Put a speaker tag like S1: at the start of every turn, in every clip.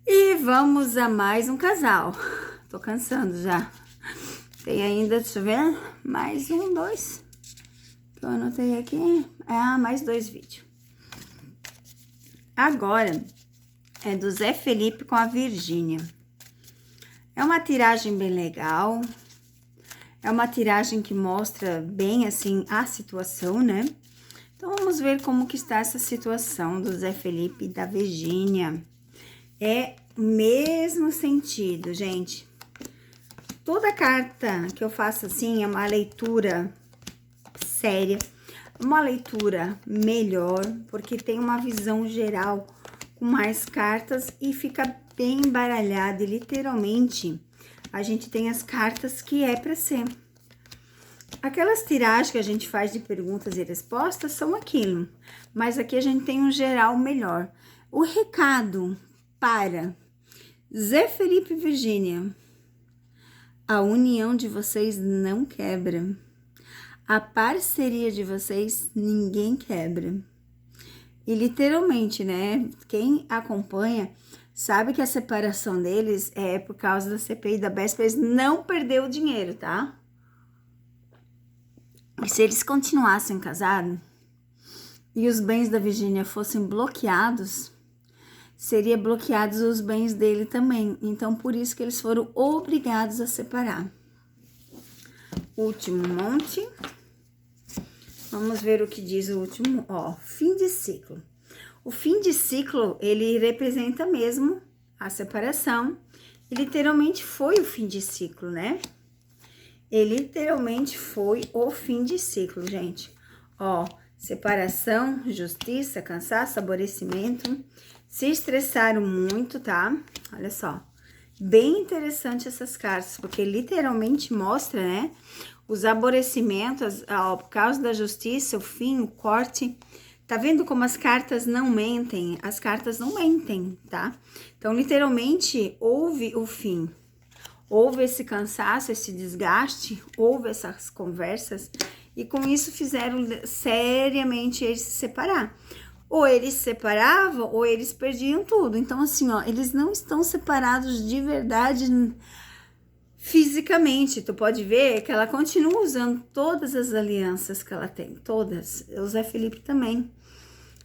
S1: E vamos a mais um casal. Tô cansando já. Tem ainda, deixa eu ver, mais um, dois. Que eu anotei aqui. Mais 2 vídeos. Agora é do Zé Felipe com a Virgínia. É uma tiragem bem legal. É uma tiragem que mostra bem, assim, a situação, né? Então, vamos ver como que está essa situação do Zé Felipe e da Virgínia. É o mesmo sentido, gente. Toda carta que eu faço assim é uma leitura séria, uma leitura melhor, porque tem uma visão geral com mais cartas e fica bem embaralhado. E literalmente, a gente tem as cartas que é para ser. Aquelas tiragens que a gente faz de perguntas e respostas são aquilo, mas aqui a gente tem um geral melhor. O recado para Zé Felipe e Virgínia: a união de vocês não quebra. A parceria de vocês ninguém quebra. E literalmente, né? Quem acompanha sabe que a separação deles é por causa da CPI da BES, pra eles não perder o dinheiro, tá? E se eles continuassem casados e os bens da Virgínia fossem bloqueados, seria bloqueados os bens dele também. Então, por isso que eles foram obrigados a separar. Último monte. Vamos ver o que diz o último, ó, fim de ciclo. O fim de ciclo, ele representa mesmo a separação. E literalmente foi o fim de ciclo, né? Ele literalmente foi o fim de ciclo, gente. Ó, separação, justiça, cansaço, aborrecimento. Se estressaram muito, tá? Olha só. Bem interessante essas cartas, porque literalmente mostra, né? Os aborrecimentos, ó, por causa da justiça, o fim, o corte. Tá vendo como as cartas não mentem? As cartas não mentem, tá? Então, literalmente, houve o fim. Houve esse cansaço, esse desgaste, houve essas conversas. E com isso fizeram seriamente eles se separar. Ou eles se separavam, ou eles perdiam tudo. Então, assim, ó, eles não estão separados de verdade fisicamente. Tu pode ver que ela continua usando todas as alianças que ela tem, todas. O Zé Felipe também.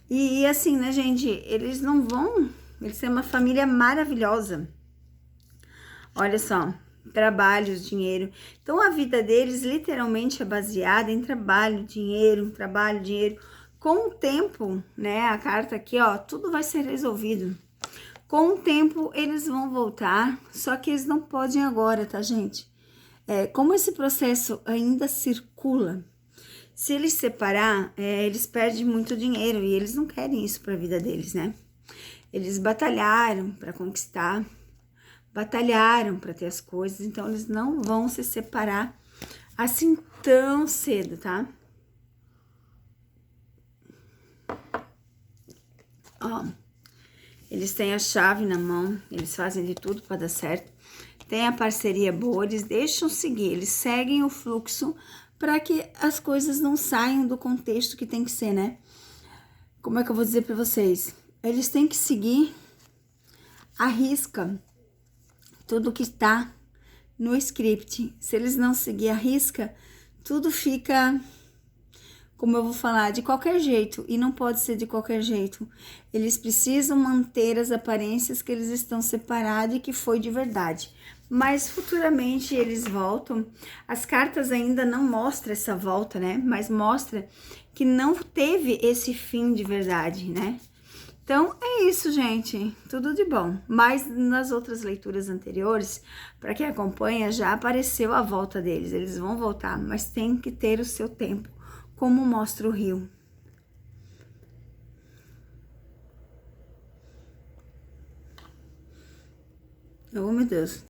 S1: E assim, né, gente, eles não vão... Eles têm uma família maravilhosa. Olha só, trabalho, dinheiro. Então, a vida deles literalmente é baseada em trabalho, dinheiro, trabalho, dinheiro. Com o tempo, né, a carta aqui, ó, tudo vai ser resolvido. Com o tempo, eles vão voltar, só que eles não podem agora, tá, gente? Como esse processo ainda circula, se eles separar, eles perdem muito dinheiro e eles não querem isso para a vida deles, né? Eles batalharam para conquistar, batalharam para ter as coisas, então eles não vão se separar assim tão cedo, tá? Ó, eles têm a chave na mão, eles fazem de tudo para dar certo. Tem a parceria boa, eles deixam seguir, eles seguem o fluxo para que as coisas não saiam do contexto que tem que ser, né? Como é que eu vou dizer para vocês? Eles têm que seguir à risca tudo que está no script. Se eles não seguir à risca, tudo fica, como eu vou falar, de qualquer jeito. E não pode ser de qualquer jeito. Eles precisam manter as aparências que eles estão separados e que foi de verdade. Mas futuramente eles voltam. As cartas ainda não mostram essa volta, né? Mas mostra que não teve esse fim de verdade, né? Então, é isso, gente. Tudo de bom. Mas nas outras leituras anteriores, para quem acompanha, já apareceu a volta deles. Eles vão voltar, mas tem que ter o seu tempo, como mostra o rio. Oh, meu Deus.